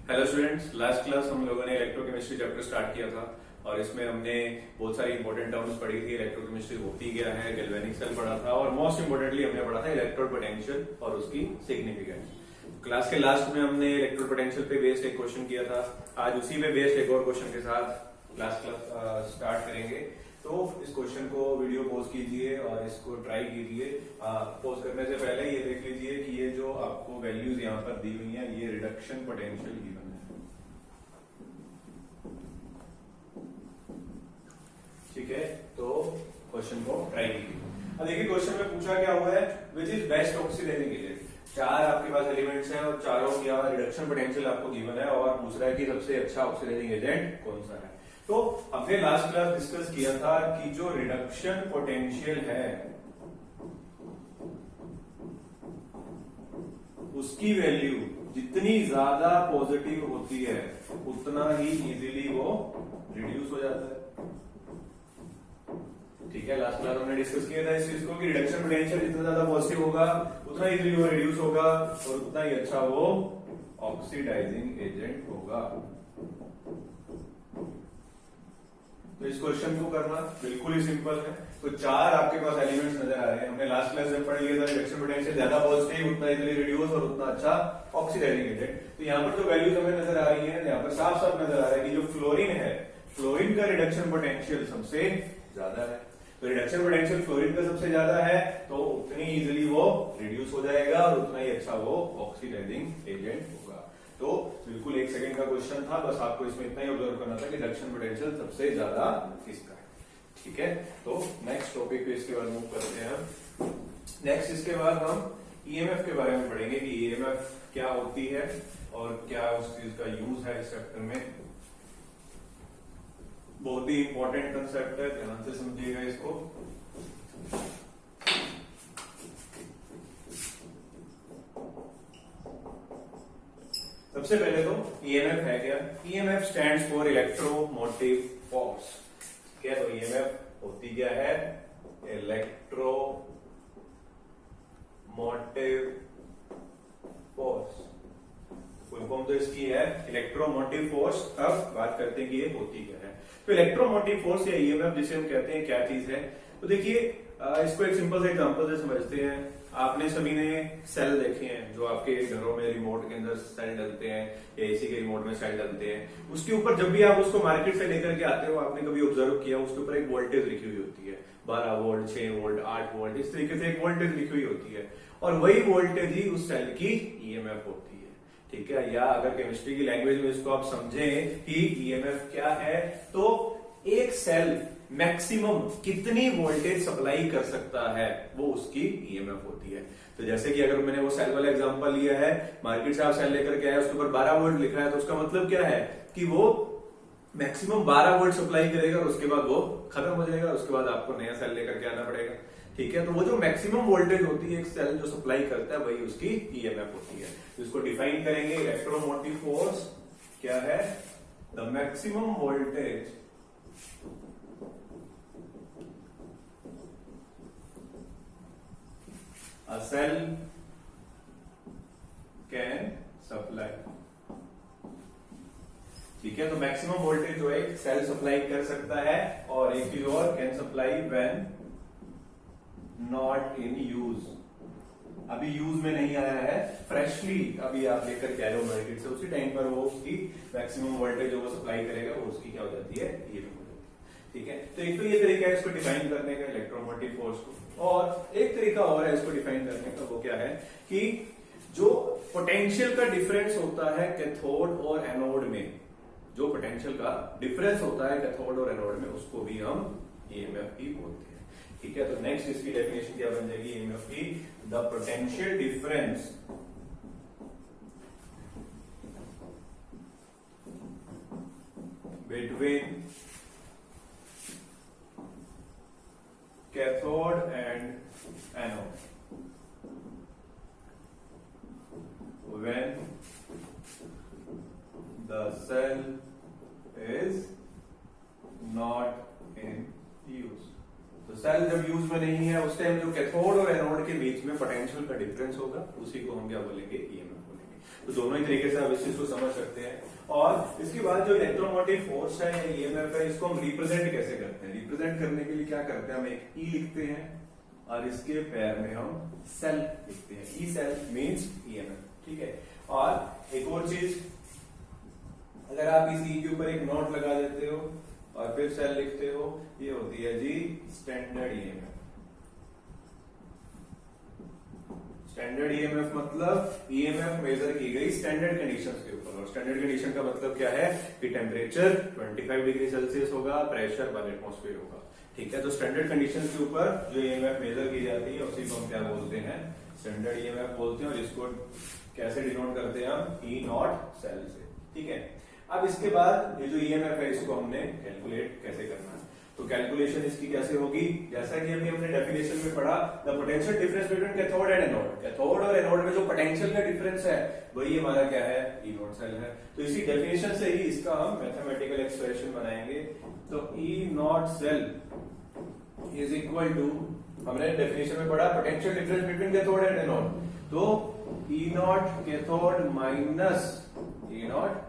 Hello students, last class हम लोगों ने इलेक्ट्रोकेमिस्ट्री चैप्टर स्टार्ट किया था और इसमें हमने बहुत सारी इंपॉर्टेंट टर्म्स पढ़ी थी। इलेक्ट्रोकेमिस्ट्री होती क्या है, गैल्वेनिक सेल पढ़ा था और मोस्ट इंपोर्टेंटली हमने पढ़ा था इलेक्ट्रोड पोटेंशियल और उसकी सिग्निफिकेंस। क्लास के लास्ट में हमने इलेक्ट्रोड पोटेंशियल पे बेस्ड एक क्वेश्चन किया था। आज उसी पे बेस्ड एक और क्वेश्चन के साथ क्लास स्टार्ट करेंगे। तो इस क्वेश्चन को वीडियो पॉज कीजिए और इसको ट्राई कीजिए। पॉज करने से पहले ये देख लीजिए कि ये जो आपको वैल्यूज यहाँ पर दी हुई हैं ये रिडक्शन पोटेंशियल गिवन है। ठीक है, तो क्वेश्चन को ट्राई कीजिए। अब देखिए क्वेश्चन में पूछा क्या हुआ है, which is best oxidising agent. चार आपके पास एलिमेंट्स हैं और चारों का रिडक्शन पोटेंशियल आपको गिवन है और पूछ रहा है कि सबसे अच्छा ऑक्सीडाइजिंग एजेंट कौन सा है। तो हमने लास्ट क्लास डिस्कस किया था कि जो रिडक्शन पोटेंशियल है उसकी वैल्यू जितनी ज्यादा पॉजिटिव होती है उतना ही इजीली वो रिड्यूस हो जाता है। ठीक है, लास्ट क्लास हमने डिस्कस किया था इस चीज को कि रिडक्शन पोटेंशियल जितना ज्यादा पॉजिटिव होगा उतना इजीली वो रिड्यूस होगा और उतना ही अच्छा वो ऑक्सीडाइजिंग एजेंट होगा। तो इस क्वेश्चन को करना बिल्कुल ही सिंपल है। तो चार आपके पास एलिमेंट्स नजर आ रहे हैं। हमने लास्ट क्लास में पढ़ लिया था रिडक्शन पोटेंशियल ज्यादा पॉजिटिव उतना इजीली रिड्यूस और उतना अच्छा ऑक्सीडाइजिंग एजेंट। तो यहाँ पर जो वैल्यूज हमें नजर आ रही है, यहाँ पर साफ साफ नजर आ रहा है कि जो फ्लोरीन है, फ्लोरीन का रिडक्शन पोटेंशियल सबसे ज्यादा है। तो रिडक्शन पोटेंशियल फ्लोरीन का सबसे ज्यादा है तो उतनी इजीली वो रिड्यूस हो जाएगा और उतना ही अच्छा वो ऑक्सीडाइजिंग एजेंट होगा। तो बिल्कुल एक सेकंड का क्वेश्चन था, बस आपको इसमें इतना ही ऑब्जर्व करना था कि रिडक्शन पोटेंशियल सबसे ज्यादा किसका है। ठीक है, तो नेक्स्ट टॉपिक पे इसके बाद मूव करते हैं हम। नेक्स्ट इसके बाद हम ईएमएफ के बारे में पढ़ेंगे कि ईएमएफ क्या होती है और क्या उस चीज का यूज है इस चैप्टर में। बहुत ही इंपॉर्टेंट कंसेप्ट है, ध्यान से समझिएगा इसको। सबसे पहले तो ईएमएफ है क्या। EMF stands for electromotive force. क्या तो ईएमएफ होती क्या है, इलेक्ट्रोमोटिव फोर्स। फुल फॉर्म तो इसकी है इलेक्ट्रोमोटिव फोर्स। अब बात करते हैं कि ये होती क्या है। तो इलेक्ट्रोमोटिव फोर्स या ईएमएफ जिसे हम कहते हैं क्या चीज है। तो देखिए इसको एक सिंपल से एग्जांपल से समझते हैं। आपने सभी ने सेल देखे हैं जो आपके घरों में रिमोट के अंदर सेल डलते हैं या एसी के रिमोट में सेल डलते हैं। उसके ऊपर जब भी आप उसको मार्केट से लेकर के आते हो, आपने कभी ऑब्जर्व किया उसके ऊपर एक वोल्टेज लिखी हुई होती है, 12 वोल्ट, 6 वोल्ट, 8 वोल्ट, इस तरीके से एक वोल्टेज लिखी हुई होती है और वही वोल्टेज ही उस सेल की ईएमएफ होती है। ठीक है, या अगर केमिस्ट्री की लैंग्वेज में इसको आप समझें कि ईएमएफ क्या है, तो एक सेल मैक्सिमम कितनी वोल्टेज सप्लाई कर सकता है वो उसकी ईएमएफ होती है। तो जैसे कि अगर मैंने वो सेल वाला एग्जांपल लिया है, मार्केट से आप सेल लेकर के आए, उसके ऊपर 12 वोल्ट लिखा है, तो उसका मतलब क्या है कि वो मैक्सिमम 12 वोल्ट सप्लाई करेगा और उसके बाद वो खत्म हो जाएगा, उसके बाद आपको नया सेल लेकर के आना पड़ेगा। ठीक है, तो वो जो मैक्सिमम वोल्टेज होती है एक सेल जो सप्लाई करता है वही उसकी ईएमएफ होती है। तो इसको डिफाइन करेंगे, इलेक्ट्रोमोटिव फोर्स क्या है, the maximum voltage a cell can supply। ठीक है, तो मैक्सिमम वोल्टेज जो है सेल सप्लाई कर सकता है और एक चीज और, can supply when not in use. अभी यूज में नहीं आया है, फ्रेशली अभी आप लेकर के आए हो मार्केट से, उसी टाइम पर वो उसकी मैक्सिमम वोल्टेज जो वो सप्लाई करेगा वो उसकी क्या हो जाती है, ये हो जाती है। ठीक है, तो एक तो ये तरीका है इसको डिफाइन करने का इलेक्ट्रोमोटिव फोर्स को, और एक तरीका और है इसको डिफाइन करने का, वो क्या है कि जो पोटेंशियल का डिफरेंस होता है कैथोड और एनोड में, जो पोटेंशियल का डिफरेंस होता है कैथोड और एनोड में, उसको भी हम ईएमएफ ही बोलते हैं। ठीक है, तो नेक्स्ट इसकी डेफिनेशन क्या बन जाएगी ईएमएफ की, the potential difference between cathode and anode when the cell is not in use। तो सेल जब यूज में नहीं है उस टाइम जो कैथोड और एनोड के बीच में पोटेंशियल का डिफरेंस होगा उसी को हम क्या बोलेंगे, ईएमएफ बोलेंगे। तो दोनों ही तरीके से आप इस चीज को समझ सकते हैं। और इसके बाद जो इलेक्ट्रोमोटिव फोर्स है या ईएमएफ है, इसको हम रिप्रेजेंट कैसे करते हैं? रिप्रेजेंट करने के लिए क्या करते हैं, हम एक ई लिखते हैं और इसके पैर में हम सेल लिखते हैं। ई सेल मीन्स ईएमएफ, ठीक है। और एक और चीज, अगर आप इस ई के ऊपर एक नोट लगा देते हो और फिर सेल लिखते हो, ये होती है जी स्टैंडर्ड ईएमएफ। स्टैंडर्ड ईएमएफ मतलब ईएमएफ मेजर की गई स्टैंडर्ड कंडीशंस के ऊपर। और स्टैंडर्ड कंडीशन का मतलब क्या है कि टेम्परेचर 25 डिग्री सेल्सियस होगा, प्रेशर 1 एटमॉस्फेयर होगा, ठीक है। तो स्टैंडर्ड कंडीशन के ऊपर जो ईएमएफ मेजर की जाती है उसी को हम क्या बोलते हैं, स्टैंडर्ड ईएमएफ बोलते हैं। और इसको कैसे डिनोट करते हैं हम, ई नॉट सेल से, ठीक है। अब इसके बाद ये जो ईएमएफ है इसको हमने कैलकुलेट कैसे करना है, तो कैलकुलेशन इसकी कैसे होगी, जैसा कि अभी हमने डेफिनेशन में पढ़ा, the potential difference between cathode and anode. Cathode और एनोड में जो पोटेंशियल का डिफरेंस है वही हमारा क्या है, ई नॉट सेल है। तो इसी डेफिनेशन से ही इसका हम मैथमेटिकल एक्सप्रेशन बनाएंगे। तो E not cell is equal to, हमने डेफिनेशन में पढ़ा potential difference between cathode and anode, तो E naught cathode minus E naught,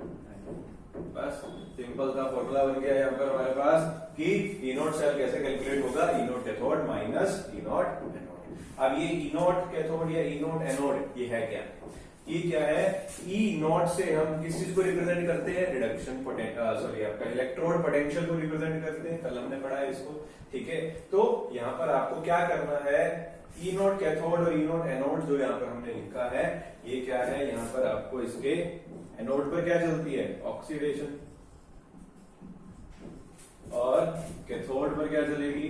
बस सिंपल सा फॉर्मूला बन गया यहाँ पर हमारे पास कि ई नॉट सेल कैसे कैलकुलेट होगा, E naught cathode minus E naught anode. अब ये ई नॉट कैथोड या ई नॉट एनोड ये है क्या, ये क्या है, ई नॉट से हम किस चीज को रिप्रेजेंट करते हैं, रिडक्शन सॉरी आपका इलेक्ट्रोड पोटेंशियल को रिप्रेजेंट करते हैं, कल हमने पढ़ा है इसको, ठीक है। तो यहाँ पर आपको क्या करना है, ई नॉट कैथोड और ई नॉट एनोड जो यहाँ पर हमने लिखा है ये क्या है, यहाँ पर आपको इसके एनोड पर क्या चलती है, ऑक्सीडेशन, और कैथोड पर क्या चलेगी,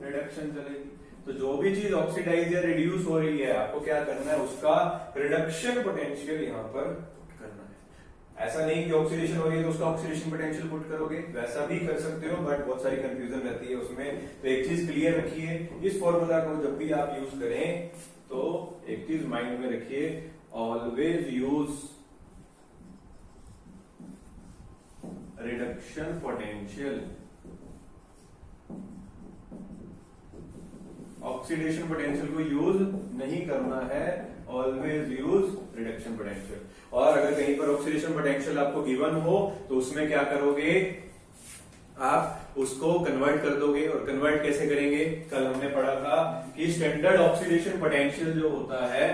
रिडक्शन चलेगी। तो जो भी चीज ऑक्सीडाइज या रिड्यूस हो रही है आपको क्या करना है, उसका रिडक्शन पोटेंशियल यहाँ पर करना है। ऐसा नहीं कि ऑक्सीडेशन हो रही है तो उसका ऑक्सीडेशन पोटेंशियल पुट करोगे, वैसा भी कर सकते हो, बट बहुत सारी कंफ्यूजन रहती है उसमें। तो एक चीज क्लियर रखिए, इस फॉर्मूला को जब भी आप यूज करें तो एक चीज माइंड में रखिए, always use reduction potential. Oxidation potential को यूज नहीं करना है, ऑलवेज यूज रिडक्शन पोटेंशियल। और अगर कहीं पर ऑक्सीडेशन पोटेंशियल आपको गिवन हो तो उसमें क्या करोगे, आप उसको कन्वर्ट कर दोगे। और कन्वर्ट कैसे करेंगे, कल हमने पढ़ा था कि स्टैंडर्ड ऑक्सीडेशन पोटेंशियल जो होता है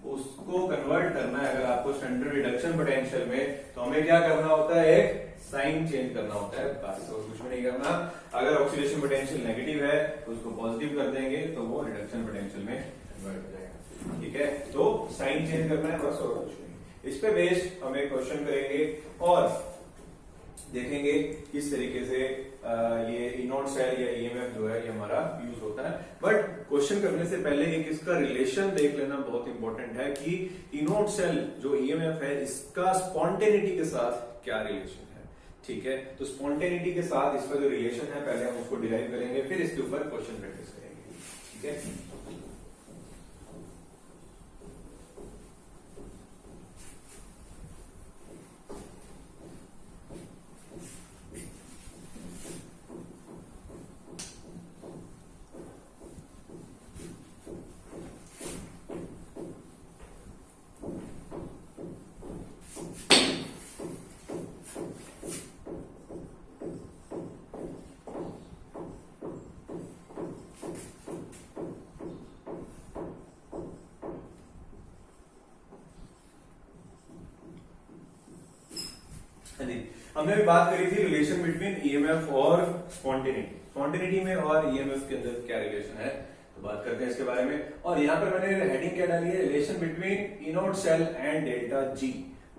उसको कन्वर्ट करना है। अगर आपको स्टैंडर्ड रिडक्शन पोटेंशियल में, तो हमें क्या करना होता है, एक साइन चेंज करना होता है, बस और कुछ भी नहीं करना। अगर ऑक्सीडेशन पोटेंशियल नेगेटिव है तो उसको पॉजिटिव कर देंगे तो वो रिडक्शन पोटेंशियल में कन्वर्ट हो जाएगा, ठीक है। तो साइन चेंज करना है बस, और कुछ नहीं। इस पे बेस हम एक क्वेश्चन करेंगे और देखेंगे किस तरीके से ये ई नॉट सेल या ईएमएफ जो है ये हमारा यूज होता है। बट क्वेश्चन करने से पहले एक इसका रिलेशन देख लेना बहुत इंपॉर्टेंट है कि ई नॉट सेल जो ईएमएफ है इसका स्पॉन्टेनिटी के साथ क्या रिलेशन है, ठीक है। तो स्पॉन्टेनिटी के साथ इसका जो रिलेशन है पहले हम उसको डिराइव करेंगे, फिर इसके ऊपर क्वेश्चन प्रैक्टिस करेंगे, ठीक है। हमने भी बात करी थी रिलेशन बिटवीन ईएमएफ और स्पॉन्टेनिटी। स्पॉन्टेनिटी में और ईएमएफ के अंदर क्या रिलेशन है, तो बात करते हैं इसके बारे में। और यहाँ पर मैंने हेडिंग क्या डाली है, relation between E not cell and delta G.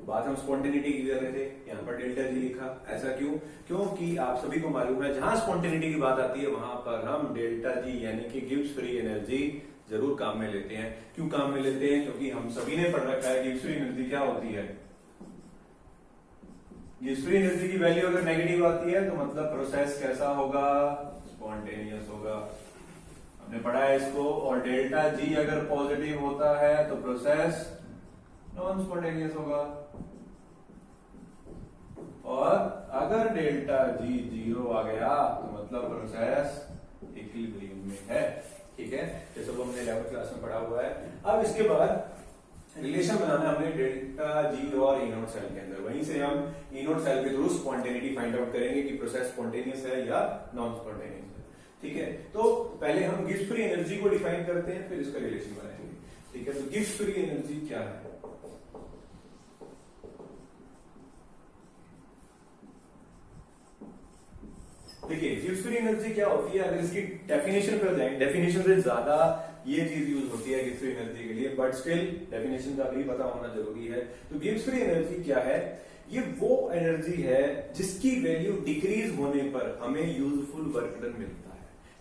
बात हम स्पॉन्टेनिटी की कर रहे थे, यहाँ पर डेल्टा जी लिखा, ऐसा क्यों, क्योंकि आप सभी को मालूम है जहां स्पॉन्टेनिटी की बात आती है वहां पर हम डेल्टा जी यानी कि गिब्स फ्री एनर्जी जरूर काम में लेते हैं। क्यों काम में लेते हैं, क्योंकि हम सभी ने पढ़ रखा है गिब्स फ्री एनर्जी क्या होती है। गिब्स फ्री एनर्जी की वैल्यू अगर नेगेटिव आती है तो मतलब प्रोसेस कैसा होगा, स्पॉन्टेनियस होगा, हमने पढ़ा है इसको। और डेल्टा जी अगर पॉजिटिव होता है तो प्रोसेस नॉन स्पॉन्टेनियस होगा, और अगर डेल्टा जी जीरो आ गया तो मतलब प्रोसेस इक्विलिब्रियम में है, ठीक है। ये सब हमने 11th क्लास में पढ़ा हुआ है। अब इसके बाद रिलेशन बनाना हमने डेल्टा जी और ई नॉट सेल के अंदर, वहीं से हम ई नॉट सेल के थ्रू स्पॉन्टेनिटी फाइंड आउट करेंगे कि प्रोसेस स्पॉन्टेनियस है या नॉन स्पॉन्टेनियस है। ठीक है, तो पहले हम गिब्स फ्री एनर्जी को डिफाइन करते हैं, फिर इसका रिलेशन बनाएंगे। ठीक है, तो गिब्स फ्री एनर्जी क्या है? देखिए गिब्स फ्री एनर्जी क्या होती है, अगर इसकी डेफिनेशन पर जाएं, डेफिनेशन से ज्यादा ये चीज यूज होती है गिब्स फ्री एनर्जी के लिए, बट स्टिल डेफिनेशन का भी पता होना जरूरी है। तो गिब्स फ्री एनर्जी क्या है? ये वो एनर्जी है जिसकी वैल्यू डिक्रीज होने पर हमें यूजफुल वर्क डन मिलता है।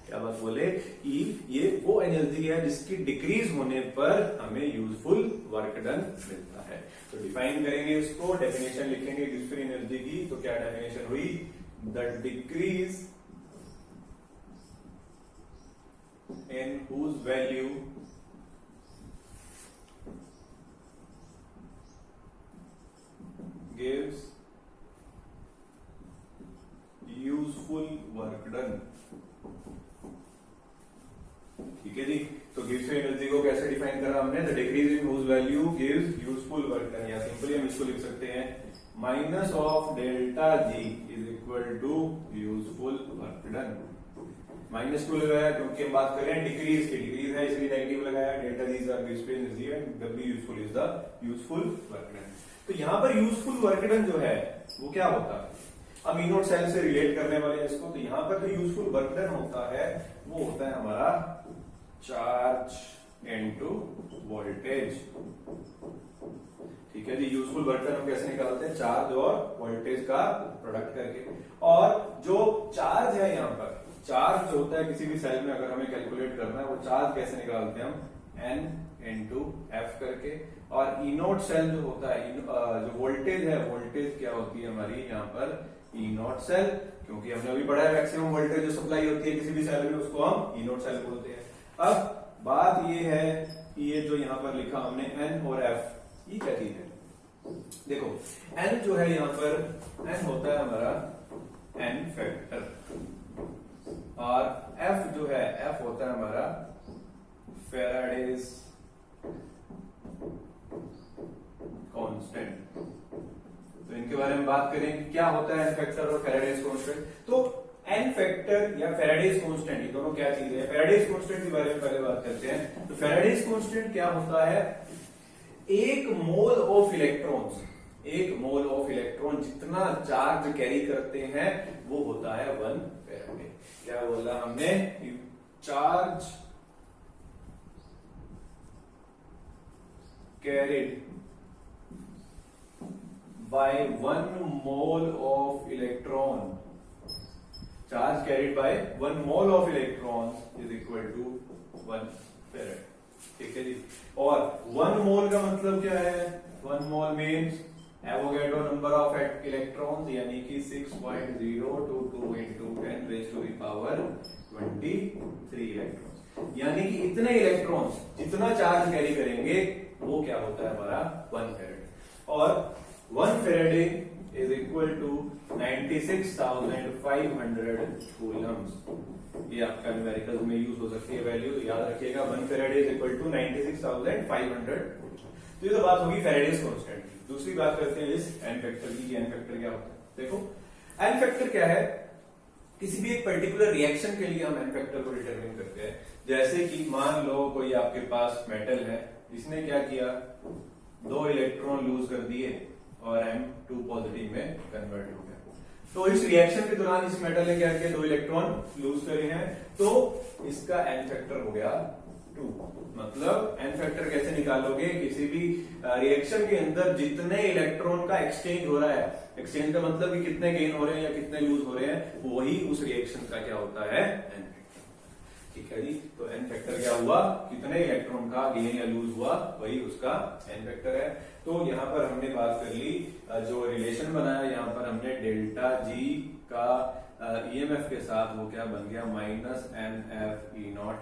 क्या बात बोले कि ये वो एनर्जी है जिसकी डिक्रीज होने पर हमें यूजफुल वर्क डन मिलता है। तो डिफाइन करेंगे इसको, डेफिनेशन लिखेंगे गिब्स फ्री एनर्जी की। तो क्या डेफिनेशन हुई? The decrease in whose value gives useful work done। ठीक है जी, तो गिब्स फ्री एनर्जी को कैसे डिफाइन करा हमने? The decrease in whose value gives useful work done, या सिंपली हम इसको लिख सकते हैं minus of delta G is equal to useful work done. Minus क्यों लगाया? क्योंकि हम बात कर रहे हैं डिक्रीज की, डिक्रीज है इसलिए नेगेटिव लगाया। Delta G is the Gibbs free energy and W useful is the useful work done. तो यहां पर यूजफुल वर्क डन जो है वो क्या होता है? हम ई नॉट सेल से रिलेट करने वाले हैं इसको। तो यहां पर जो यूजफुल वर्क डन होता है वो होता है हमारा चार्ज इनटू वोल्टेज। ठीक है जी, यूजफुल वर्क डन हम कैसे निकालते हैं? चार्ज और वोल्टेज का प्रोडक्ट करके। और जो चार्ज है यहाँ पर, चार्ज जो होता है किसी भी सेल में अगर हमें कैलकुलेट करना है, वो चार्ज कैसे निकालते हैं हम? N इंटू एफ करके। और ई नॉट सेल जो होता है, जो वोल्टेज है, वोल्टेज क्या होती है हमारी यहाँ पर? ई नॉट सेल, क्योंकि हमने अभी पढ़ा है मैक्सिमम वोल्टेज जो सप्लाई होती है किसी भी सेल में उसको हम ई नॉट सेल बोलते हैं। अब बात ये है कि ये जो यहाँ पर लिखा हमने N और F, ये क्या चीज है? देखो N जो है यहाँ पर, N होता है हमारा N फैक्टर, और F जो है, F होता है हमारा फैराडेज कांस्टेंट। तो इनके बारे में बात करें कि क्या होता है N फैक्टर और फैराडेज कांस्टेंट। तो N फैक्टर या फैराडेज कांस्टेंट, ये दोनों क्या चीज है? फैराडेज कांस्टेंट के बारे में पहले बात करते हैं। तो फैराडेज कांस्टेंट क्या होता है? एक मोल ऑफ इलेक्ट्रॉन्स, एक मोल ऑफ इलेक्ट्रॉन जितना चार्ज कैरी करते हैं वो होता है 1 फैराडे। क्या बोला हमने? Charge carried by 1 mole of electron, charge carried by 1 mole of electrons is equal to 1 Faraday. ठीक है जी, और 1 मोल का मतलब क्या है? 1 mole means Avogadro number of electrons, यानी कि 6.022 into 10 raise to the power 23 electrons. यानी कि इतने इलेक्ट्रॉन्स जितना चार्ज कैरी करेंगे वो क्या होता है हमारा? 1 फैराडे। और 1 Faraday is equal to 96,500 coulombs. ये आपका न्यूमेरिकल में यूज हो सकती है वैल्यू, तो याद रखिएगा 1 फैराडे इज इक्वल टू 96,500। तो ये तो बात होगी फैराडेज कांस्टेंट की। दूसरी बात करते हैं इस एन फैक्टर की। एन फैक्टर क्या होता है? देखो एन फैक्टर क्या है? किसी भी एक पर्टिकुलर रिएक्शन के लिए हम एन फैक्टर को डिटरमिन करते हैं। जैसे कि मान लो कोई आपके पास मेटल है, इसने क्या किया? 2 इलेक्ट्रॉन लूज कर दिए और M2 पॉजिटिव में कन्वर्ट हो गया। तो इस रिएक्शन के दौरान इस मेटल ने क्या किया? 2 इलेक्ट्रॉन लूज करे हैं, तो इसका एन फैक्टर हो गया 2। मतलब एन फैक्टर कैसे निकालोगे? किसी भी रिएक्शन के अंदर जितने इलेक्ट्रॉन का एक्सचेंज हो रहा है, एक्सचेंज का मतलब कि कितने गेन हो रहे हैं या कितने लूज हो रहे हैं, वही उस रिएक्शन का क्या होता है? N factor. ठीक है जी, तो एन फैक्टर क्या हुआ? कितने इलेक्ट्रॉन का गेन या लूज हुआ, वही उसका एन फैक्टर है। तो यहाँ पर हमने बात कर ली, जो रिलेशन बनाया यहाँ पर हमने डेल्टा जी का ईएमएफ के साथ, वो क्या बन गया? Minus NF E not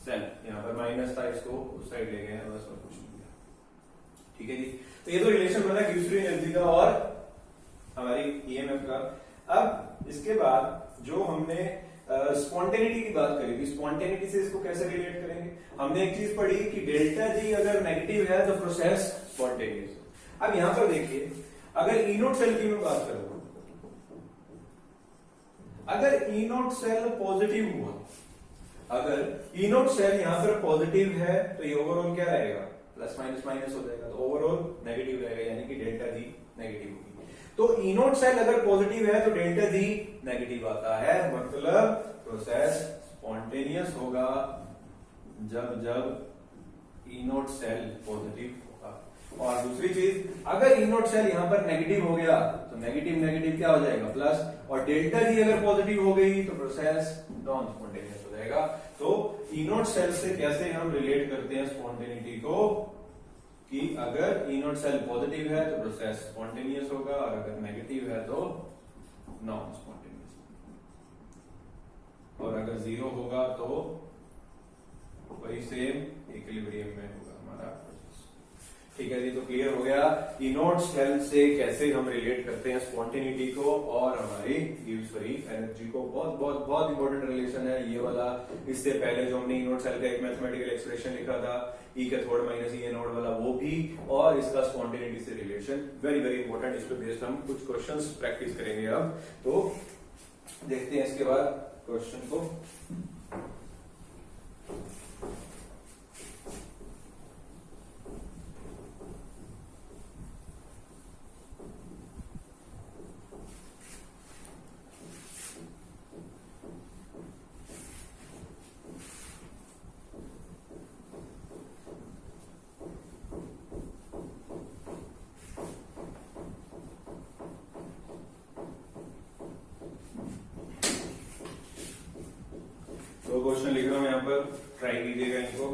cell. यहाँ पर माइनस था, इसको उस साइड ले गए हैं, बस और कुछ नहीं। ठीक है जी, तो ये तो रिलेशन बना गिब्स फ्री एनर्जी का और हमारी ईएमएफ का। अब इसके बाद जो हमने स्पॉन्टेनिटी की बात करी थी, स्पॉन्टेनिटी से इसको कैसे रिलेट करेंगे? हमने एक चीज पढ़ी कि डेल्टा जी अगर नेगेटिव है तो प्रोसेस स्पॉन्टेनियस। अब यहां पर देखिए, अगर ई नोट सेल की मैं बात करूं, अगर ई नोट सेल पॉजिटिव हुआ, अगर ई नोट सेल यहां पर पॉजिटिव है तो ये ओवरऑल क्या रहेगा? प्लस माइनस माइनस हो जाएगा, तो ओवरऑल नेगेटिव रहेगा, यानी कि डेल्टा जी नेगेटिव होगी। तो ई नोट सेल अगर पॉजिटिव है तो डेल्टा जी नेगेटिव आता है, मतलब प्रोसेस स्पॉन्टेनियस होगा जब जब ई नोट सेल पॉजिटिव होगा। और दूसरी चीज, अगर ई नोट सेल यहां पर नेगेटिव हो गया तो नेगेटिव नेगेटिव क्या हो जाएगा? प्लस, और डेल्टा जी अगर पॉजिटिव हो गई तो प्रोसेस नॉन स्पॉन्टेनियस हो जाएगा। तो ई नोट सेल से कैसे हम रिलेट करते हैं स्पॉन्टेनिटी को, कि अगर ई नोट सेल पॉजिटिव है तो प्रोसेस स्पॉन्टेनियस होगा, और अगर नेगेटिव है तो नॉन स्पॉन्टेनियस, और अगर जीरो होगा तो वही सेम इक्विलिब्रियम में होगा हमारा प्रोसेस। ठीक है जी, तो क्लियर हो गया ई नोट सेल से कैसे हम रिलेट करते हैं स्पॉन्टेनिटी को और हमारी गिव्स फ्री एनर्जी को। बहुत बहुत बहुत इंपॉर्टेंट रिलेशन है ये वाला। इससे पहले जो हमने ई नोट सेल का एक मैथमेटिकल एक्सप्रेशन लिखा था, ई के थर्ड माइनस ई नोट वाला, वो भी, और इसका स्पॉन्टेनिटी से रिलेशन, वेरी वेरी इंपॉर्टेंट। इस पे बेस्ड हम कुछ क्वेश्चंस प्रैक्टिस करेंगे अब। तो देखते हैं इसके बाद क्वेश्चन को। दो क्वेश्चन लिख रहा हूं यहां पर, ट्राई कीजिएगा इनको।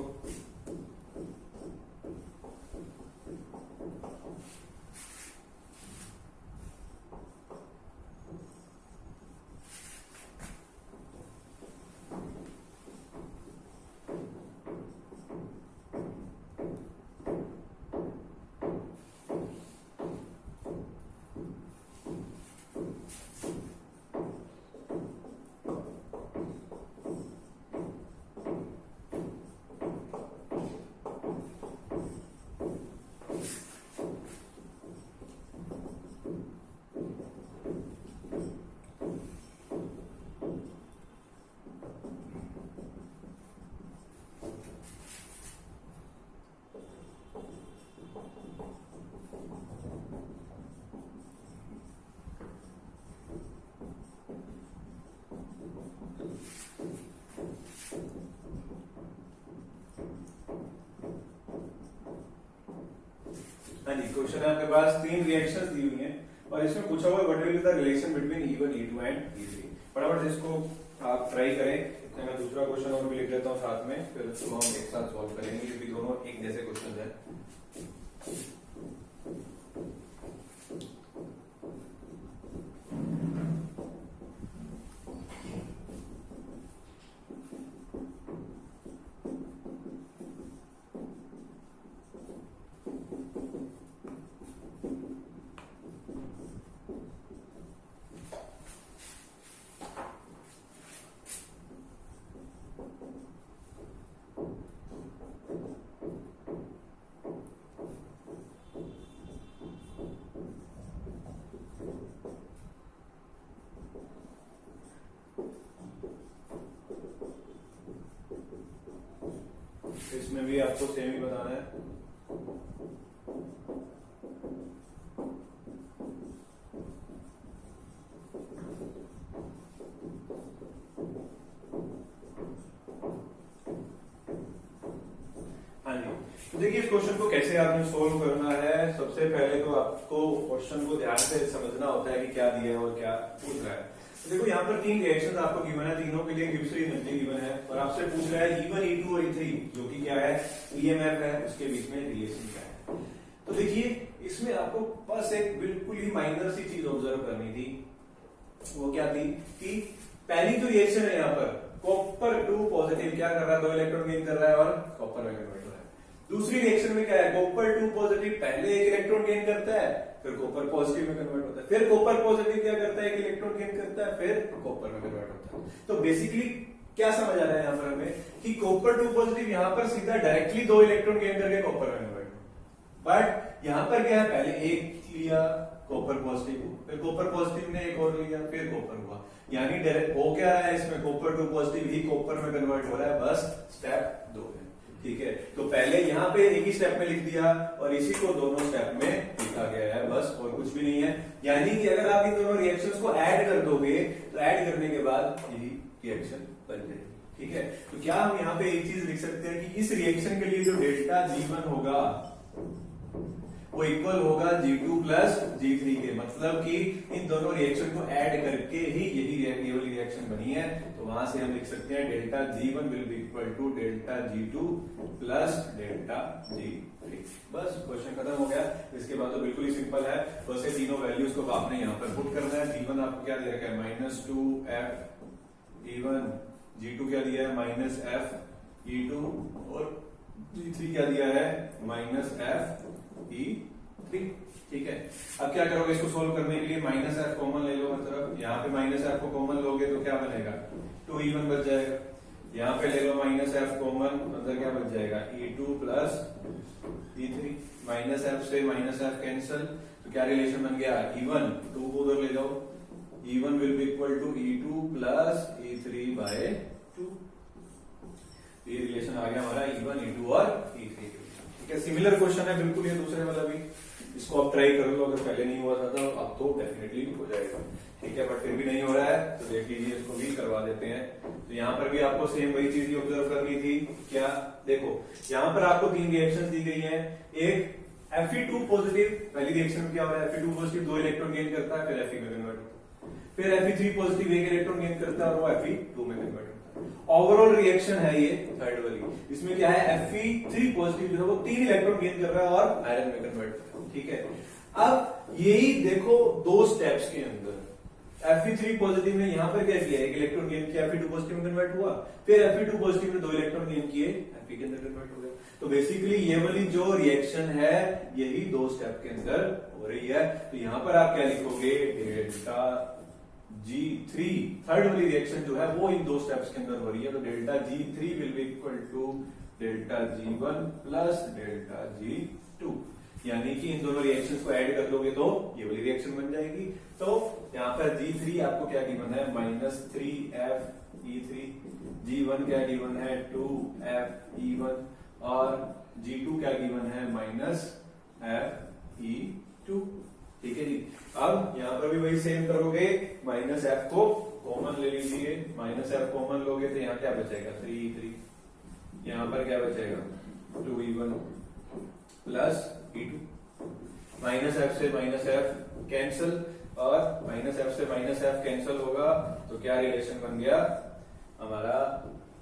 हाँ जी, क्वेश्चन है आपके पास, 3 रिएक्शंस दी हुई हैं और इसमें पूछा हुआ है what will be the relation between E1, E2 and E3। फटाफट से इसको आप ट्राई करें। इतने मैं दूसरा क्वेश्चन और भी लिख लेता हूँ साथ में, फिर उसको हम एक साथ सॉल्व करेंगे, क्योंकि दोनों एक जैसे क्वेश्चन हैं। इसमें भी आपको सेम ही बताना है। हाँ जी, तो देखिए इस क्वेश्चन को कैसे आपने सोल्व करना है। सबसे पहले तो आपको क्वेश्चन को ध्यान से समझना होता है कि क्या दिया है और क्या पूछ रहा है। तो देखो यहाँ पर 3 रिएक्शन आपको गिवन है, तीनों के लिए गिब्स फ्री एनर्जी गिवन है, और आपसे पूछ रहा है E1, E2 और E3 जो कि क्या है, ईएमएफ है, उसके बीच में रिलेशन क्या है। तो देखिए इसमें आपको बस एक बिल्कुल ही माइनर सी चीज ऑब्जर्व करनी थी। वो क्या थी कि पहली जो रिएक्शन है यहाँ पर, कॉपर 2 पॉजिटिव क्या कर रहा है, 2 इलेक्ट्रॉन गेन कर रहा है और कॉपर में कन्वर्ट हो रहा है। दूसरी रिएक्शन में क्या है, कॉपर 2 पॉजिटिव पहले एक इलेक्ट्रॉन गेन करता है, फिर कॉपर पॉजिटिव में कन्वर्ट होता है, फिर कॉपर पॉजिटिव क्या करता है, एक इलेक्ट्रॉन गेन करता है, फिर कॉपर में कन्वर्ट होता है। तो बेसिकली क्या समझ आ रहा है यहाँ पर हमें कि कॉपर 2 पॉजिटिव यहाँ पर सीधा डायरेक्टली 2 इलेक्ट्रॉन गेन करके कॉपर में कन्वर्ट हो, बट यहाँ पर क्या है, पहले एक लिया कॉपर पॉजिटिव, फिर कॉपर पॉजिटिव ने एक और लिया, फिर कॉपर हुआ, यानी डायरेक्ट हो क्या रहा है इसमें, कॉपर 2 पॉजिटिव ही कॉपर में कन्वर्ट हो रहा है, बस स्टेप 2 है। ठीक है, तो पहले यहाँ पे एक ही स्टेप में लिख दिया और इसी को दोनों स्टेप में लिखा गया है, बस और कुछ भी नहीं है। यानी कि अगर आप इन दोनों रिएक्शंस को ऐड कर दोगे तो ऐड करने के बाद यही रिएक्शन बन जाएगी। ठीक है, तो क्या हम यहाँ पे एक चीज लिख सकते हैं कि इस रिएक्शन के लिए जो डेल्टा G1 होगा वो इक्वल होगा G2 प्लस G3 के, मतलब कि इन दोनों रिएक्शन को ऐड करके ही यही वाली रिएक्शन बनी है। तो वहां से हम लिख सकते हैं delta G1 will be equal to delta G2 plus delta G3। बस क्वेश्चन खत्म हो गया। इसके बाद तो बिल्कुल ही सिंपल है, बस ये तीनों वैल्यूज को आपने यहाँ पर पुट करना है। G1 आपको क्या दे रखा है, -2f E1, G2 क्या दिया है, -f E2 और G3 क्या दिया है, -f E3। ठीक है, अब क्या करोगे, इसको सोल्व करने के लिए -f कॉमन ले लो, मतलब यहाँ पे -f को कॉमन लोगे तो क्या बनेगा, 2E1 बच जाएगा। यहाँ पे ले लो -f कॉमन, मतलब क्या बच जाएगा, E2 प्लस E3। -f से -f कैंसिल, तो क्या रिलेशन बन गया, E1, 2 को उधर ले जाओ, E1 will be equal to E2 plus E3 by 2। ये रिलेशन आ गया हमारा E1, E2 और E3। ठीक है, सिमिलर क्वेश्चन है बिल्कुल ये दूसरे वाला भी, इसको आप ट्राई कर लो, अगर पहले नहीं हुआ था तो अब तो डेफिनेटली हो जाएगा। ठीक है, बट फिर भी नहीं हो रहा है तो देख लीजिए, इसको भी करवा देते हैं। तो यहाँ पर भी आपको सेम वही चीज ऑब्जर्व करनी थी। क्या, देखो यहाँ पर आपको 3 रिएक्शंस दी गई हैं। एक Fe2 पॉजिटिव, पहली रिएक्शन में क्या हो रहा है, Fe2 पॉजिटिव 2 इलेक्ट्रॉन गेन करता है, फिर Fe में कन्वर्ट होता है, फिर Fe3 पॉजिटिव 1 इलेक्ट्रॉन गेन करता है और वो Fe2 में कन्वर्ट होता है। ओवरऑल रिएक्शन है ये थर्ड वाली, इसमें क्या है, Fe3 पॉजिटिव जो है वो 3 इलेक्ट्रॉन गेन कर रहा है और आयरन में कन्वर्ट कर रहा है। ठीक है, अब यही देखो 2 स्टेप्स के अंदर Fe3 पॉजिटिव ने यहाँ पर क्या किया, 1 इलेक्ट्रॉन गेन किया, Fe2 पॉजिटिव में कन्वर्ट हुआ, फिर Fe2 पॉजिटिव ने 2 इलेक्ट्रॉन गेन किए, Fe के अंदर कन्वर्ट हो गए। तो बेसिकली ये वाली जो रिएक्शन है यही 2 स्टेप के अंदर हो रही है। तो यहाँ पर आप क्या लिखोगे, डेल्टा G3, थर्ड वाली रिएक्शन जो है वो इन 2 स्टेप्स के अंदर हो रही है। तो delta G3 will be equal to delta G1 plus delta G2, यानी कि इन दोनों रिएक्शंस को ऐड कर लोगे तो ये वाली रिएक्शन बन जाएगी। तो यहाँ पर G3 आपको क्या गिवन है, -3f E3, G1 क्या गिवन है, 2f E1 और G2 क्या गिवन है, -f E2। ठीक है जी, अब यहाँ पर भी वही सेम करोगे, -f को कॉमन ले लीजिए, -f कॉमन लोगे तो यहाँ क्या बचेगा, 3E3, यहाँ पर क्या बचेगा, 2E1 प्लस E2, -f से -f कैंसिल और -f से -f कैंसिल होगा तो क्या रिलेशन बन गया हमारा,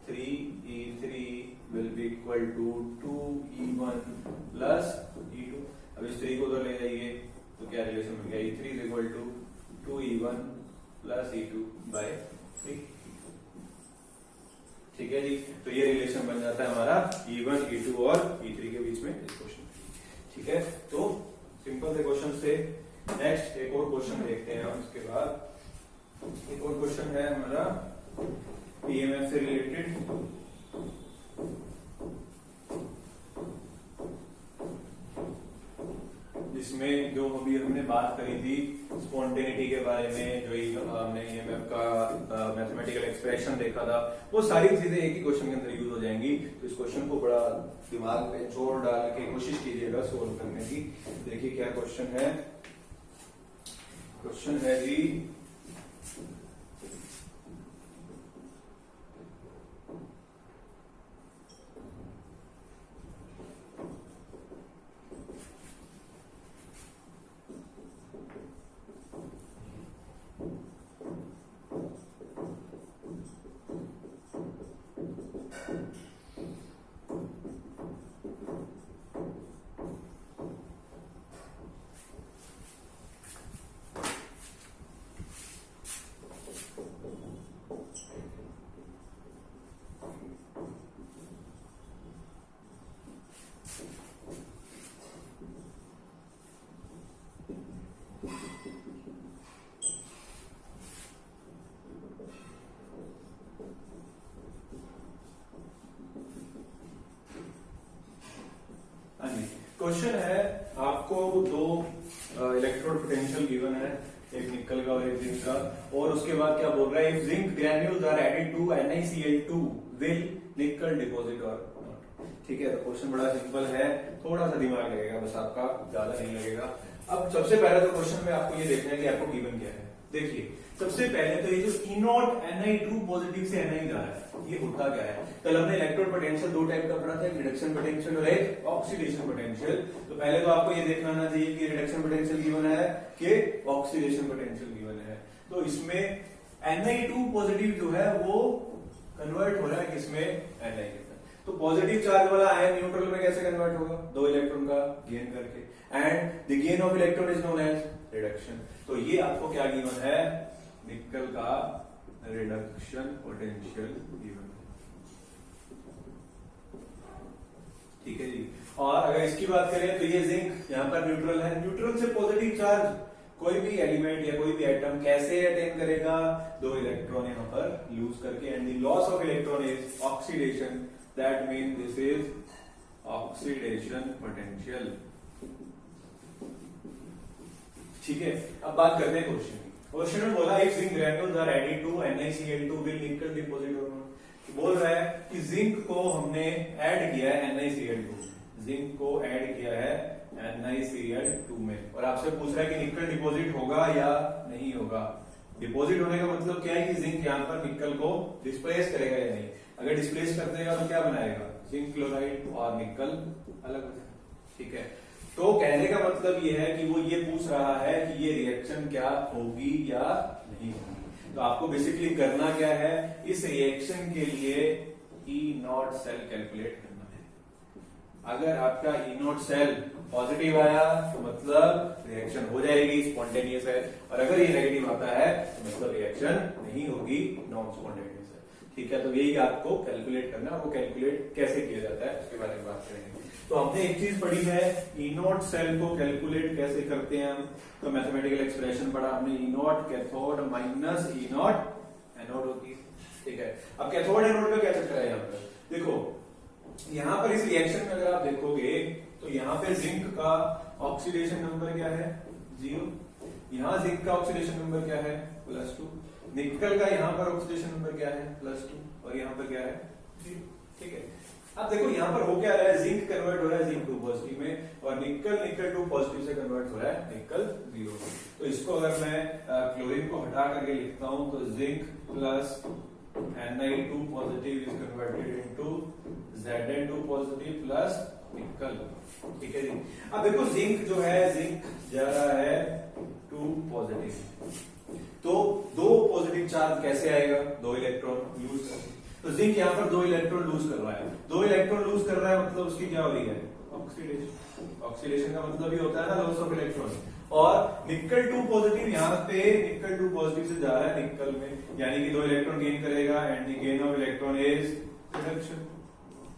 3E3 will be equal to 2E1 plus E2। अब इस 3 को उधर ले जाइए तो क्या रिलेशन बन गया, E3 is equal to 2E1 plus E2 by 3। ठीक है जी, तो ये रिलेशन बन जाता है हमारा E1, E2 और E3 के बीच में इस क्वेश्चन। ठीक है, तो सिंपल से क्वेश्चन से नेक्स्ट एक और क्वेश्चन देखते हैं हम। इसके बाद एक और क्वेश्चन है हमारा EMF से रिलेटेड। जिसमें जो अभी हमने बात करी थी स्पॉन्टेनिटी के बारे में, जो हमने EMF का मैथमेटिकल एक्सप्रेशन देखा था, वो सारी चीजें एक ही क्वेश्चन के अंदर यूज हो जाएंगी। तो इस क्वेश्चन को बड़ा दिमाग में जोर डाल के कोशिश कीजिएगा सोल्व करने की। देखिए क्या क्वेश्चन है, क्वेश्चन है जी क्वेश्चन है, आपको दो इलेक्ट्रोड पोटेंशियल गिवन है, एक निकल का और एक जिंक का, और उसके बाद क्या बोल रहा है, if zinc granules are added to NiCl2 will nickel deposit or not. ठीक है, तो क्वेश्चन बड़ा सिंपल है, थोड़ा सा दिमाग लगेगा बस आपका, ज्यादा नहीं लगेगा। अब सबसे पहले तो क्वेश्चन में आपको ये देखना है कि आपको गिवन क्या है। देखिए सबसे पहले तो ये जो E0 Ni2 पॉजिटिव से Ni जा रहा है, ये होता क्या है। कल हमने इलेक्ट्रोड पोटेंशियल दो टाइप का पढ़ा था, एक रिडक्शन पोटेंशियल और एक ऑक्सीडेशन पोटेंशियल। तो पहले तो आपको ये देखना आना चाहिए कि रिडक्शन पोटेंशियल गिवन है कि ऑक्सीडेशन पोटेंशियल गिवन है। तो इसमें Ni2 पॉजिटिव जो है वो कन्वर्ट हो रहा है किसमें, Ni के अंदर। तो पॉजिटिव चार्ज वाला आयन न्यूट्रल में कैसे कन्वर्ट होगा, दो इलेक्ट्रॉन का गेन करके, and the gain of electron is known as reduction. तो ये आपको क्या गिवन है, निकल का रिडक्शन पोटेंशियल गिवन है। ठीक है जी। और अगर इसकी बात करें तो ये जिंक यहाँ पर न्यूट्रल है, न्यूट्रल से पॉजिटिव चार्ज कोई भी एलिमेंट या कोई भी एटम कैसे अटेन करेगा, दो इलेक्ट्रॉन यहाँ पर लूज करके, and the loss of electron is oxidation, that mean this is oxidation potential. ठीक है, अब बात करते हैं क्वेश्चन की। क्वेश्चन में बोला if zinc granules are added to NiCl2 will nickel deposit or not. बोल रहा है कि जिंक को हमने ऐड किया है NiCl2, जिंक को ऐड किया है NiCl2 में, और आपसे पूछ रहा है कि निकल डिपॉजिट होगा या नहीं होगा। डिपॉजिट होने का मतलब क्या है कि जिंक यहाँ पर निकल को डिस्प्लेस करेगा या नहीं। अगर डिस्प्लेस कर देगा तो क्या बनाएगा, जिंक क्लोराइड और निकल अलग हो जाएगा। ठीक है, तो कहने का मतलब ये है कि वो ये पूछ रहा है कि ये रिएक्शन क्या होगी या नहीं होगी। तो आपको बेसिकली करना क्या है, इस रिएक्शन के लिए E0 सेल कैलकुलेट करना है। अगर आपका E0 सेल पॉजिटिव आया तो मतलब रिएक्शन हो जाएगी, स्पॉन्टेनियस है, और अगर ये नेगेटिव आता है तो मतलब रिएक्शन नहीं होगी, नॉन स्पॉन्टेनियस है। ठीक है, तो यही आपको कैलकुलेट करना है। वो कैलकुलेट कैसे किया जाता है उसके बारे में बात करेंगे। तो हमने एक चीज पढ़ी है, E0 सेल को कैलकुलेट कैसे करते हैं हम, तो मैथमेटिकल एक्सप्रेशन पढ़ा हमने, E0 cathode minus E0 anode होती है। ठीक है, अब कैथोड एनोड का क्या चक्कर है यहाँ पर, देखो यहाँ पर इस रिएक्शन में अगर आप देखोगे तो यहाँ पे जिंक का ऑक्सीडेशन नंबर क्या है, 0। यहाँ जिंक का ऑक्सीडेशन नंबर क्या है, +2। निकल का यहाँ पर ऑक्सीडेशन नंबर क्या है, +2, और यहाँ पर क्या है, 0। ठीक है, अब देखो यहाँ पर हो क्या रहा है, जिंक कन्वर्ट हो रहा है जिंक 2 पॉजिटिव में, और निकल 2 पॉजिटिव से कन्वर्ट हो रहा है निकल 0। तो इसको अगर मैं क्लोरीन को हटा करके लिखता हूं तो zinc plus Ni2 positive is converted into Zn2 positive plus निकल। ठीक है जी। अब देखो जिंक जो है, जिंक जा रहा है 2 पॉजिटिव, तो 2 पॉजिटिव चार्ज कैसे आएगा, 2 इलेक्ट्रॉन लूज करके। तो जिंक यहाँ पर 2 इलेक्ट्रॉन लूज कर रहा है, 2 इलेक्ट्रॉन लूज कर रहा है मतलब उसकी क्या हो रही है, ऑक्सीडेशन। ऑक्सीडेशन का मतलब ही होता है ना लॉस ऑफ इलेक्ट्रॉन। और निकल 2 पॉजिटिव यहाँ पे निकल 2 पॉजिटिव से जा रहा है निकल में, यानी कि 2 इलेक्ट्रॉन गेन करेगा, and the gain of electron is reduction.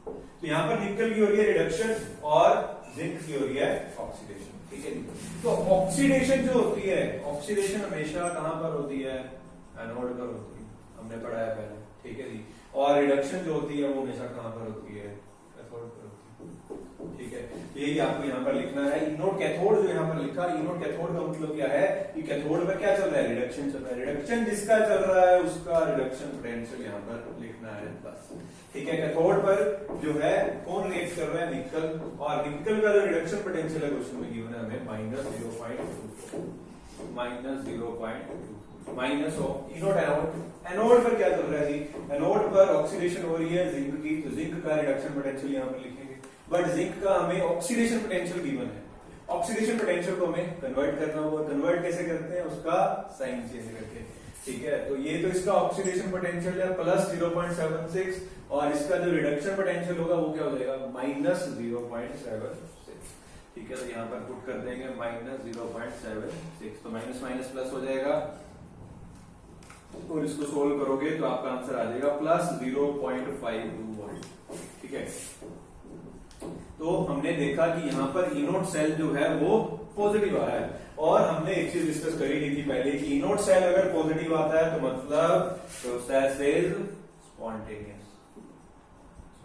तो यहाँ पर निकल की हो रही है रिडक्शन और जिंक की हो रही है ऑक्सीडेशन। ठीक है, तो ऑक्सीडेशन जो होती है, ऑक्सीडेशन हमेशा कहां पर होती है, एनोड पर होती है, हमने पढ़ा है पहले। ठीक है जी। और रिडक्शन जो होती है वो हमेशा कहां पर होती है, कैथोड पर होती है। ठीक है, तो यही आपको यहाँ पर लिखना है। E0 कैथोड जो यहाँ पर लिखा, E0 कैथोड का मतलब क्या है कि कैथोड में क्या चल रहा है, रिडक्शन चल रहा है। रिडक्शन जिसका चल रहा है उसका रिडक्शन पोटेंशियल यहाँ पर लिखना है बस। ठीक है, कैथोड पर जो है कौन रिएक्ट कर रहा है, निकल, और निकल का जो रिडक्शन पोटेंशियल है क्वेश्चन में गिवन है हमें -0.2 minus of E0 anode. Anode पर क्या चल रहा है जी, एनोड पर ऑक्सीडेशन हो रही है जिंक की, तो जिंक का रिडक्शन पोटेंशियल यहाँ पर लिखेंगे, बट जिंक का हमें ऑक्सीडेशन पोटेंशियल गिवन है। ऑक्सीडेशन पोटेंशियल को हमें कन्वर्ट करना होगा, कन्वर्ट कैसे करते हैं, उसका साइन चेंज करके। ठीक है, तो ये तो इसका ऑक्सीडेशन पोटेंशियल है +0.76, और इसका जो रिडक्शन पोटेंशियल होगा वो क्या हो जाएगा, -0.76। ठीक है, तो यहाँ पर पुट कर देंगे -0.76, तो माइनस माइनस प्लस हो जाएगा, और इसको सोल्व करोगे तो आपका आंसर आ जाएगा +0.521। ठीक है, तो हमने देखा कि यहाँ पर E0 सेल जो है वो पॉजिटिव आ रहा है, और हमने एक चीज डिस्कस करी थी पहले कि E0 सेल अगर पॉजिटिव आता है तो मतलब प्रोसेस इज स्पॉन्टेनियस।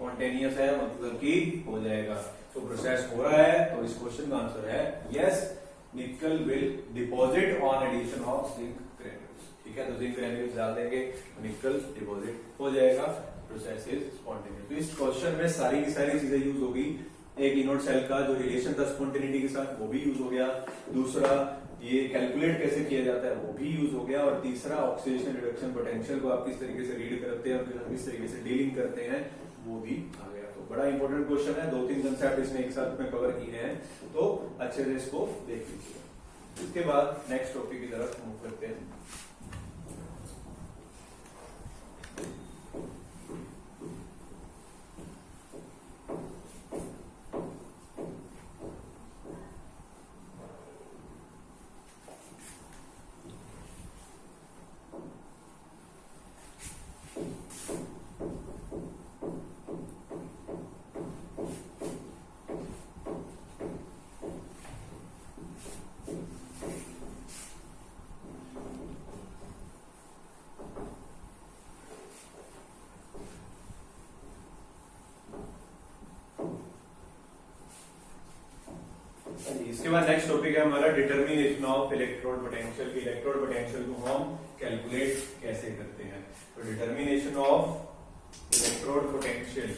स्पॉन्टेनियस है मतलब कि हो जाएगा। तो प्रोसेस हो रहा है, तो इस क्वेश्चन का आंसर है yes, nickel will deposit on addition of zinc granules. ठीक है, तो जिंक ग्रेन्यूल्स डाल देंगे तो निकल डिपॉजिट हो जाएगा, प्रोसेस इज स्पॉन्टेनियस। तो इस क्वेश्चन में सारी की सारी चीजें यूज होगी। एक इनोड सेल का जो रिलेशन था स्पॉन्टेनिटी के साथ वो भी यूज हो गया, दूसरा ये कैलकुलेट कैसे किया जाता है वो भी यूज हो गया, और तीसरा ऑक्सीडेशन रिडक्शन पोटेंशियल को आप किस तरीके से रीड करते हैं और किस तरीके से डीलिंग करते हैं वो भी आ गया। तो बड़ा इंपॉर्टेंट क्वेश्चन है, 2-3 कंसेप्ट इसने एक साथ में कवर किए हैं, तो अच्छे से इसको देख लीजिए। इसके बाद नेक्स्ट टॉपिक की तरफ मूव करते हैं। इसके बाद नेक्स्ट टॉपिक है हमारा डिटर्मिनेशन ऑफ इलेक्ट्रोड पोटेंशियल की। इलेक्ट्रोड पोटेंशियल को हम कैलकुलेट कैसे करते हैं। तो डिटर्मिनेशन ऑफ इलेक्ट्रोड पोटेंशियल,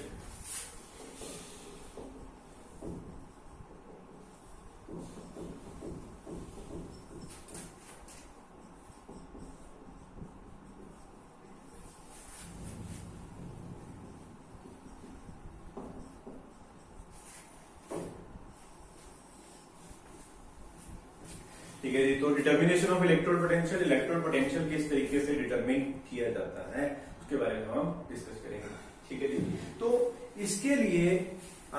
ठीक है जी। तो determination of electrode potential, electrode potential किस तरीके से डिटरमिन किया जाता है उसके बारे में हम डिस्कस करेंगे। ठीक है जी। तो इसके लिए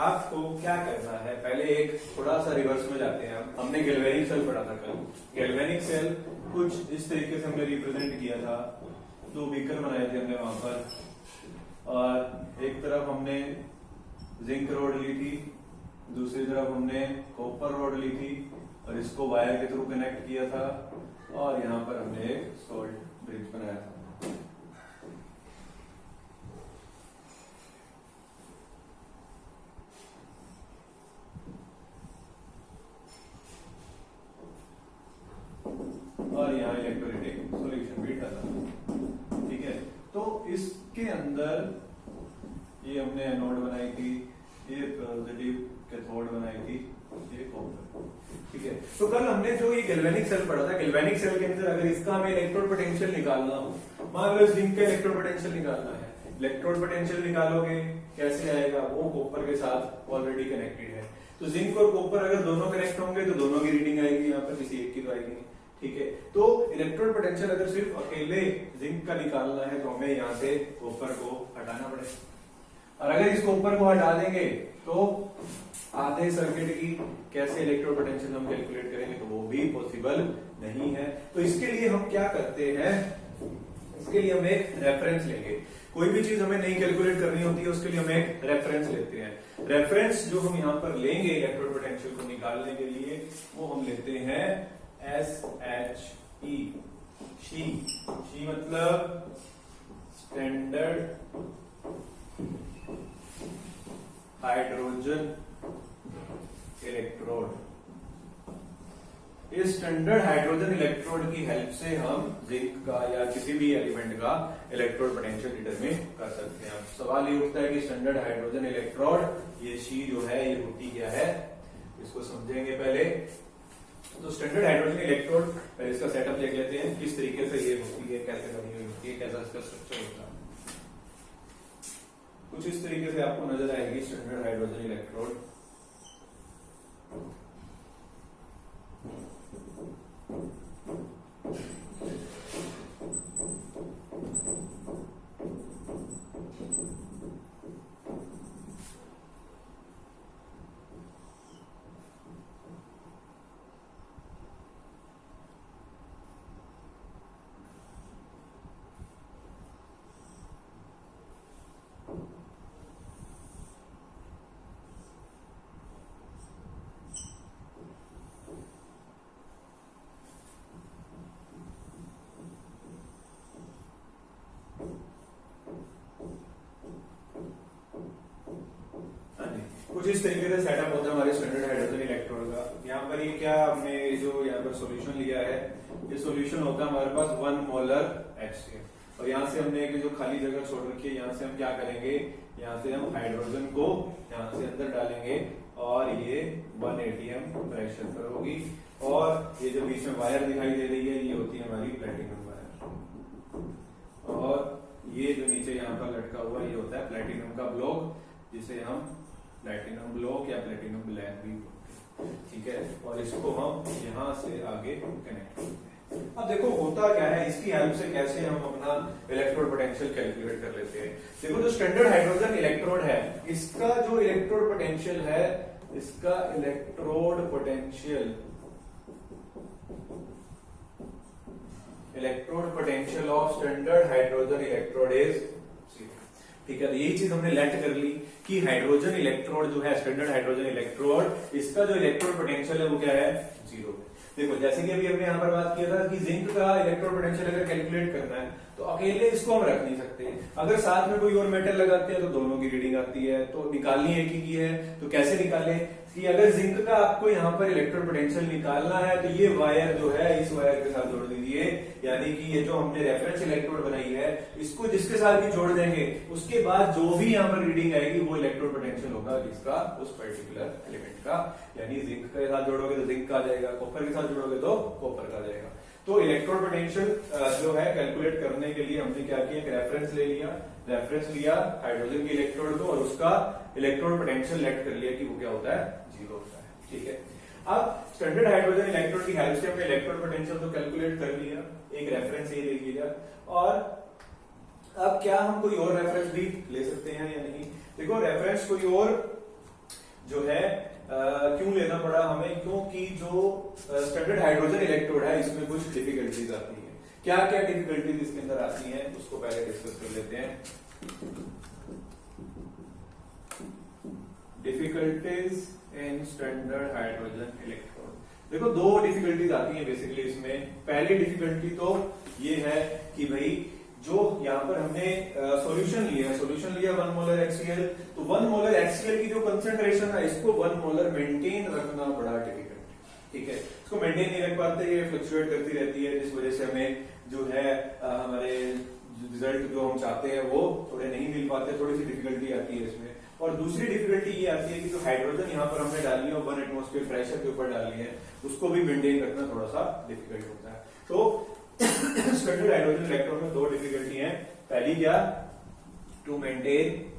आपको क्या करना है, पहले एक थोड़ा सा रिवर्स में जाते हैं। हमने गैल्वेनिक सेल पढ़ा था कल। गैल्वेनिक सेल कुछ इस तरीके से हमने रिप्रेजेंट किया था, 2 बीकर बनाए थे हमने वहां पर, और एक तरफ हमने जिंक रोड ली थी, दूसरी तरफ हमने कॉपर रोड ली थी और इसको वायर के थ्रू कनेक्ट किया था, और यहाँ पर हमने एक सॉल्ट ब्रिज बनाया था। और यहाँ इलेक्ट्रोलाइटिक सॉल्यूशन भी डाला। ठीक है, तो इसके अंदर ये हमने एनोड बनाई थी, ये पॉजिटिव कैथोड बनाई थी, ये कॉपर। ठीक है, तो कल हमने जो ये गैल्वेनिक सेल पढ़ा था, गैल्वेनिक सेल के अंदर अगर इसका हमें इलेक्ट्रोड पोटेंशियल निकालना हो, मान लो जिंक का इलेक्ट्रोड पोटेंशियल निकालना है, इलेक्ट्रोड पोटेंशियल निकालोगे कैसे आएगा, वो कॉपर के साथ ऑलरेडी कनेक्टेड है। तो जिंक और कॉपर अगर दोनों कनेक्ट होंगे तो दोनों की रीडिंग आएगी, यहाँ पर किसी एक की तो आएगी नहीं। ठीक है, तो इलेक्ट्रोड पोटेंशियल अगर सिर्फ अकेले जिंक का निकालना है तो हमें यहाँ से कॉपर को हटाना पड़ेगा, और अगर इस कॉपर को हटा देंगे तो आधे सर्किट की कैसे इलेक्ट्रोड पोटेंशियल हम कैलकुलेट करेंगे, तो वो भी पॉसिबल नहीं है। तो इसके लिए हम क्या करते हैं, इसके लिए हम एक रेफरेंस लेंगे। कोई भी चीज हमें नहीं कैलकुलेट करनी होती है, उसके लिए हम एक रेफरेंस लेते हैं। रेफरेंस जो हम यहाँ पर लेंगे इलेक्ट्रोड पोटेंशियल को निकालने के लिए, वो हम लेते हैं SHE। शी मतलब स्टैंडर्ड हाइड्रोजन इलेक्ट्रोड। इस स्टैंडर्ड हाइड्रोजन इलेक्ट्रोड की हेल्प से हम जिंक का या किसी भी एलिमेंट का इलेक्ट्रोड पोटेंशियल डिटरमिन कर सकते हैं। सवाल ये उठता है कि स्टैंडर्ड हाइड्रोजन इलेक्ट्रोड, ये शी जो है ये होती क्या है, इसको समझेंगे पहले। तो स्टैंडर्ड हाइड्रोजन इलेक्ट्रोड, पहले इसका सेटअप देख लेते हैं किस तरीके से ये होती है, कैसे बनी हुई होती है, कैसा इसका स्ट्रक्चर होता है। कुछ इस तरीके से आपको नजर आएगी स्टैंडर्ड हाइड्रोजन इलेक्ट्रोड। कुछ इस तरीके से सेटअप होता है हमारे स्टैंडर्ड हाइड्रोजन इलेक्ट्रोड का। यहाँ पर ये क्या हमने जो यहाँ पर सॉल्यूशन लिया है, ये सॉल्यूशन होता है हमारे पास 1 मोलर HCl और यहाँ से हमने एक जो खाली जगह छोड़ रखी है, यहाँ से हम क्या करेंगे, यहाँ से हम हाइड्रोजन को यहाँ से अंदर डालेंगे और ये 1 atm प्रेशर पर होगी और ये जो बीच में वायर दिखाई दे रही है ये होती है हमारी प्लेटिनम वायर और ये जो नीचे यहाँ पर लटका हुआ ये होता है प्लेटिनम का ब्लॉक, जिसे हम प्लेटिनम ब्लॉक या प्लेटिनम ब्लैक भी बोलते हैं, ठीक है। और इसको हम यहाँ से आगे कनेक्ट करते हैं। अब देखो होता क्या है, इसकी हेल्प से कैसे हम अपना इलेक्ट्रोड पोटेंशियल कैलकुलेट कर लेते हैं। देखो जो स्टैंडर्ड हाइड्रोजन इलेक्ट्रोड है, इसका जो इलेक्ट्रोड पोटेंशियल है, इसका electrode potential of standard hydrogen electrode is 0, ठीक है। तो यही चीज हमने लेट कर ली कि हाइड्रोजन इलेक्ट्रोड जो है, स्टैंडर्ड हाइड्रोजन इलेक्ट्रोड, इसका जो इलेक्ट्रोड पोटेंशियल है वो क्या है, 0। देखो जैसे कि अभी हमने यहाँ पर बात किया था कि जिंक का इलेक्ट्रोड पोटेंशियल अगर कैलकुलेट करना है तो अकेले इसको हम रख नहीं सकते, अगर साथ में कोई और मेटल लगाते हैं तो दोनों की रीडिंग आती है, तो निकालनी एक ही की है। तो कैसे निकाले कि अगर जिंक का आपको यहाँ पर इलेक्ट्रोड पोटेंशियल निकालना है तो ये वायर जो है इस वायर के साथ जोड़ दीजिए, यानी कि ये जो हमने रेफरेंस इलेक्ट्रोड बनाई है इसको जिसके साथ भी जोड़ देंगे उसके बाद जो भी यहाँ पर रीडिंग आएगी वो इलेक्ट्रोड पोटेंशियल होगा जिसका उस पर्टिकुलर एलिमेंट का, यानी जिंक के साथ जोड़ोगे तो जिंक का आ जाएगा, कॉपर के साथ जोड़ोगे तो कॉपर का आ जाएगा। तो इलेक्ट्रोड पोटेंशियल जो है कैलकुलेट करने के लिए हमने क्या किया, रेफरेंस लिया हाइड्रोजन की इलेक्ट्रोड को और उसका इलेक्ट्रोड पोटेंशियल लेट कर लिया कि वो क्या होता है, 0 होता है, ठीक है। अब स्टैंडर्ड हाइड्रोजन इलेक्ट्रोड की हेल्प से हमने इलेक्ट्रोड पोटेंशियल तो कैलकुलेट कर लिया, एक रेफरेंस ये ले लिया, और अब क्या हम कोई और रेफरेंस भी ले सकते हैं या नहीं। देखो रेफरेंस कोई और जो है क्यों लेना पड़ा हमें, क्योंकि जो स्टैंडर्ड हाइड्रोजन इलेक्ट्रोड है इसमें कुछ डिफिकल्टीज आती है। क्या क्या डिफिकल्टीज इसके अंदर आती हैं उसको पहले डिस्कस कर लेते हैं। Difficulties in standard hydrogen electrode. देखो दो डिफिकल्टीज आती हैं बेसिकली इसमें। पहली डिफिकल्टी तो ये है कि भाई जो यहाँ पर हमने सॉल्यूशन लिया 1 मोलर HCl, तो 1 मोलर HCl की जो कंसंट्रेशन है इसको 1 मोलर मेंटेन रखना बड़ा डिफिकल्ट, ठीक है। इसको मेंटेन नहीं रख पाते, ये फ्लक्चुएट करती रहती है, जिस वजह से हमें जो है हमारे रिजल्ट जो हम चाहते हैं वो थोड़े नहीं मिल पाते, थोड़ी सी डिफिकल्टी आती है इसमें। और दूसरी डिफिकल्टी ये आती है कि जो हाइड्रोजन यहाँ पर हमने डाली है 1 एटमॉस्फेयर प्रेशर के ऊपर डाली है, उसको भी मेंटेन रखना थोड़ा सा डिफिकल्ट होता है। तो स्टैंडर्ड हाइड्रोजन इलेक्ट्रोड में दो डिफिकल्टी है। पहली क्या, to maintain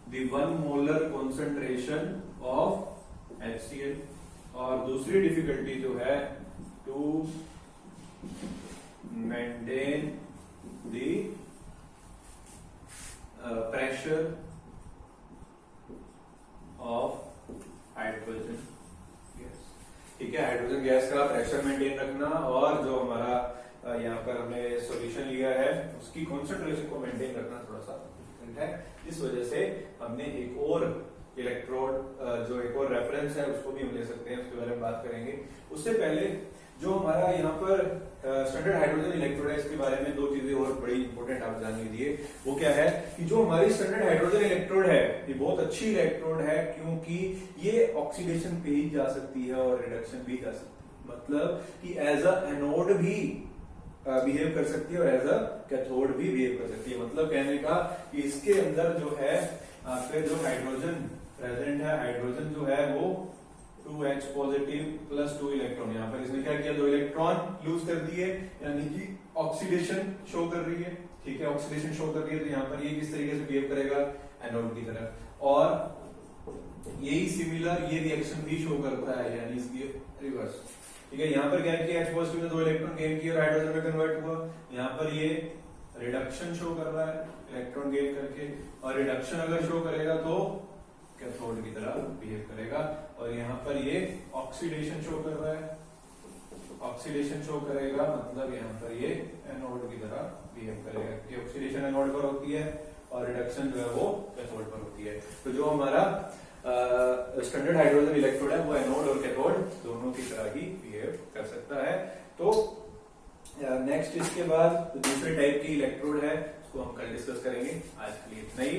the 1 molar concentration of HCl, और दूसरी डिफिकल्टी जो है to maintain the pressure of hydrogen, ठीक है। हाइड्रोजन गैस का प्रेशर मेंटेन रखना और जो हमारा यहाँ पर हमने सॉल्यूशन लिया है उसकी कॉन्सेंट्रेशन को मेंटेन रखना थोड़ा सा डिफिकल्ट है। इस वजह से हमने एक और इलेक्ट्रोड जो एक और रेफरेंस है उसको भी हम ले सकते हैं, उसके बारे में बात करेंगे। उससे पहले जो हमारा यहाँ पर स्टैंडर्ड हाइड्रोजन इलेक्ट्रोड है इसके बारे में दो चीजें और बड़ी इंपॉर्टेंट आप जान लीजिए। वो क्या है कि जो हमारी स्टैंडर्ड हाइड्रोजन इलेक्ट्रोड है ये बहुत अच्छी इलेक्ट्रोड है, क्योंकि ये ऑक्सीडेशन पे ही जा सकती है और रिडक्शन भी जा सकती है, मतलब कि एज अ एनोड भी बिहेव कर सकती है और एज अ कैथोड भी बिहेव कर सकती है। मतलब कहने का कि इसके अंदर जो है आपके जो हाइड्रोजन प्रेजेंट है, हाइड्रोजन जो है वो 2H पॉजिटिव प्लस 2 इलेक्ट्रॉन, यहाँ पर इसने क्या किया, 2 इलेक्ट्रॉन लूज कर दिए, यानी कि ऑक्सीडेशन शो कर रही है, ठीक है। ऑक्सीडेशन शो कर रही है तो यहाँ पर ये किस तरीके से बिहेव करेगा, एनोड की तरह, और यही सिमिलर ये रिएक्शन भी शो करता है, यानी इसकी रिवर्स, ठीक है। यहाँ पर क्या किया, H पॉजिटिव में 2 इलेक्ट्रॉन गेन किया और हाइड्रोजन में कन्वर्ट हुआ, यहाँ पर ये रिडक्शन शो कर रहा है इलेक्ट्रॉन गेन करके, और रिडक्शन अगर शो करेगा तो कैथोड की तरह बिहेव करेगा, और यहाँ पर ये ऑक्सीडेशन शो कर रहा है, ऑक्सीडेशन शो करेगा मतलब यहाँ पर ये एनोड की तरह बिहेव करेगा, कि ऑक्सीडेशन एनोड पर होती है और रिडक्शन जो है वो कैथोड पर होती है। तो जो हमारा स्टैंडर्ड हाइड्रोजन इलेक्ट्रोड है वो एनोड और कैथोड दोनों की तरह ही बिहेव कर सकता है। तो नेक्स्ट इसके बाद दूसरे टाइप की इलेक्ट्रोड है उसको हम कल डिस्कस करेंगे। आज के लिए इतना ही।